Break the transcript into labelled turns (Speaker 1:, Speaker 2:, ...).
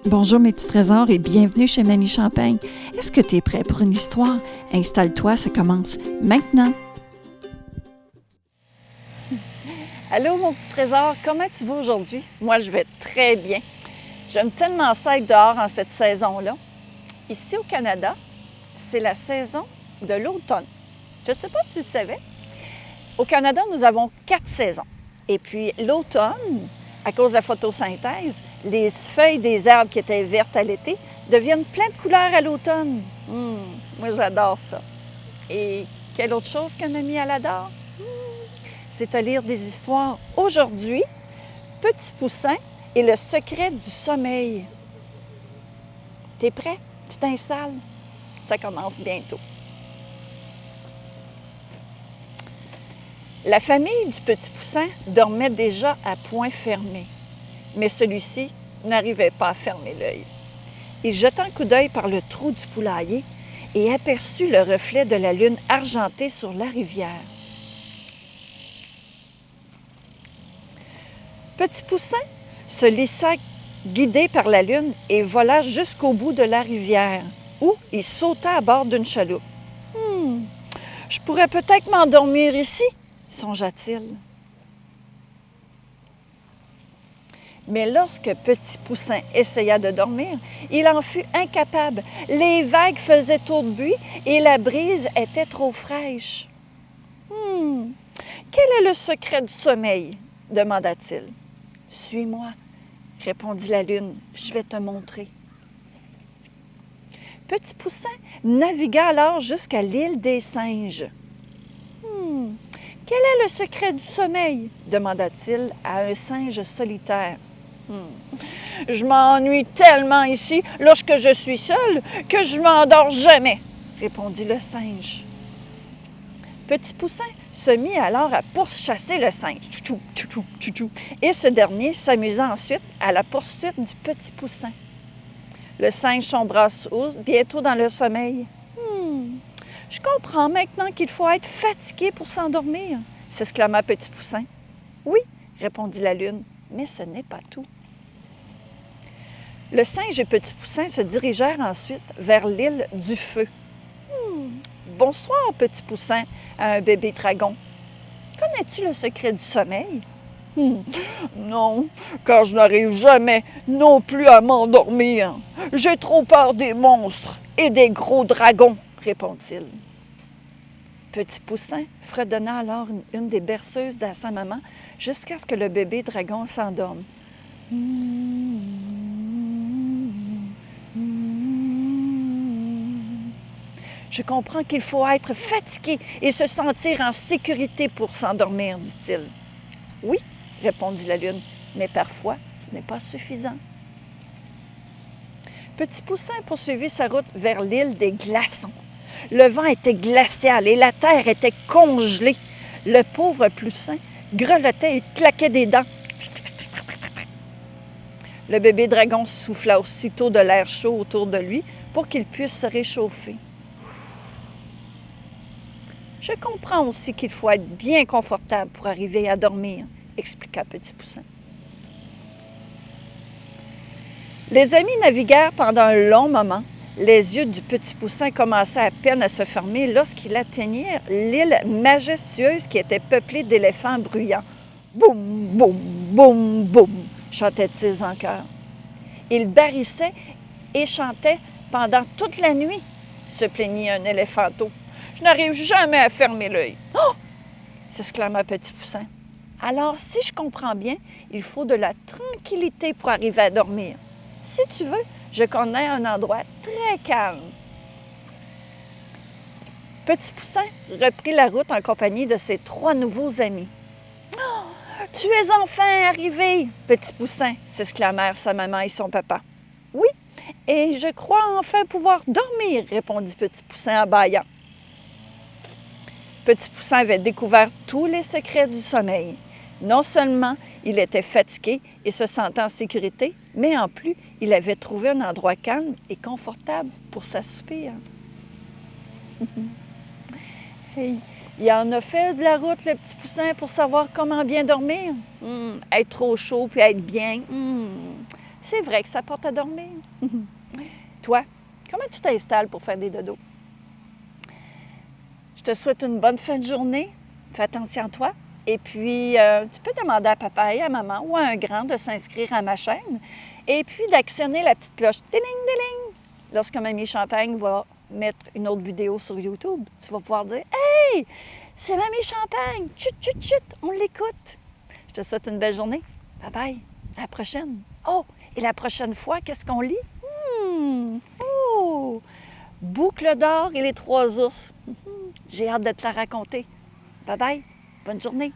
Speaker 1: Bonjour mes petits trésors et bienvenue chez Mamie Champagne. Est-ce que tu es prêt pour une histoire? Installe-toi, ça commence maintenant.
Speaker 2: Allô mon petit trésor, comment tu vas aujourd'hui? Moi je vais très bien. J'aime tellement ça être dehors en cette saison-là. Ici au Canada, c'est la saison de l'automne. Je ne sais pas si tu le savais. Au Canada, nous avons 4 saisons. Et puis l'automne, à cause de la photosynthèse, les feuilles des arbres qui étaient vertes à l'été deviennent plein de couleurs à l'automne. Moi, j'adore ça. Et quelle autre chose que mamie, elle adore? C'est à lire des histoires. Aujourd'hui, Petit Poussin et le secret du sommeil. T'es prêt? Tu t'installes? Ça commence bientôt. La famille du Petit Poussin dormait déjà à point fermé, mais celui-ci n'arrivait pas à fermer l'œil. Il jeta un coup d'œil par le trou du poulailler et aperçut le reflet de la lune argentée sur la rivière. Petit Poussin se laissa guider par la lune et vola jusqu'au bout de la rivière, où il sauta à bord d'une chaloupe. « Je pourrais peut-être m'endormir ici, » songea-t-il. Mais lorsque Petit Poussin essaya de dormir, il en fut incapable. Les vagues faisaient trop de bruit et la brise était trop fraîche. « Quel est le secret du sommeil? » demanda-t-il. « Suis-moi, » répondit la lune, « je vais te montrer. » Petit Poussin navigua alors jusqu'à l'île des singes. « Quel est le secret du sommeil? » demanda-t-il à un singe solitaire. « Je m'ennuie tellement ici lorsque je suis seul que je m'endors jamais, » répondit le singe. Petit Poussin se mit alors à pourchasser le singe, et ce dernier s'amusa ensuite à la poursuite du Petit Poussin. Le singe sombra bientôt dans le sommeil. « Je comprends maintenant qu'il faut être fatigué pour s'endormir, » s'exclama Petit Poussin. « Oui, » répondit la lune, « mais ce n'est pas tout. » Le singe et Petit Poussin se dirigèrent ensuite vers l'île du Feu. « Bonsoir, Petit Poussin, » à un bébé dragon. « Connais-tu le secret du sommeil? »« Non, car je n'arrive jamais non plus à m'endormir. J'ai trop peur des monstres et des gros dragons, » répond-il. Petit Poussin fredonna alors une des berceuses de sa maman jusqu'à ce que le bébé dragon s'endorme. « Je comprends qu'il faut être fatigué et se sentir en sécurité pour s'endormir, dit-il. »« Oui, » répondit la lune, « mais parfois, ce n'est pas suffisant. » Petit Poussin poursuivit sa route vers l'île des Glaçons. Le vent était glacial et la terre était congelée. Le pauvre Poussin grelottait et claquait des dents. Le bébé dragon souffla aussitôt de l'air chaud autour de lui pour qu'il puisse se réchauffer. « Je comprends aussi qu'il faut être bien confortable pour arriver à dormir, » expliqua Petit Poussin. Les amis naviguèrent pendant un long moment. Les yeux du Petit Poussin commençaient à peine à se fermer lorsqu'il atteignit l'île majestueuse qui était peuplée d'éléphants bruyants. « Boum, boum, boum, boum » chantaient-ils en chœur. Ils barrissaient et chantaient pendant toute la nuit, se plaignit un éléphanteau. « Je n'arrive jamais à fermer l'œil. »« Oh !» s'exclama Petit Poussin. « Alors, si je comprends bien, il faut de la tranquillité pour arriver à dormir. Si tu veux, je connais un endroit très calme. » Petit Poussin reprit la route en compagnie de ses 3 nouveaux amis. « Oh, tu es enfin arrivé, Petit Poussin !» s'exclamèrent sa maman et son papa. « Oui, et je crois enfin pouvoir dormir, » répondit Petit Poussin en bâillant. Petit Poussin avait découvert tous les secrets du sommeil. Non seulement il était fatigué et se sentait en sécurité, mais en plus, il avait trouvé un endroit calme et confortable pour s'assoupir. Hey, il en a fait de la route, le Petit Poussin, pour savoir comment bien dormir. Être trop chaud puis être bien, C'est vrai que ça porte à dormir. Toi, comment tu t'installes pour faire des dodos? Je te souhaite une bonne fin de journée. Fais attention à toi. Et puis, tu peux demander à papa et à maman ou à un grand de s'inscrire à ma chaîne et puis d'actionner la petite cloche. Déling, déling! Lorsque Mamie Champagne va mettre une autre vidéo sur YouTube, tu vas pouvoir dire « Hey! C'est Mamie Champagne! Chut, chut, chut! On l'écoute! » Je te souhaite une belle journée. Bye bye! À la prochaine! Oh! Et la prochaine fois, qu'est-ce qu'on lit? Oh! Boucle d'or et les 3 ours. J'ai hâte de te la raconter. Bye bye! Bonne journée!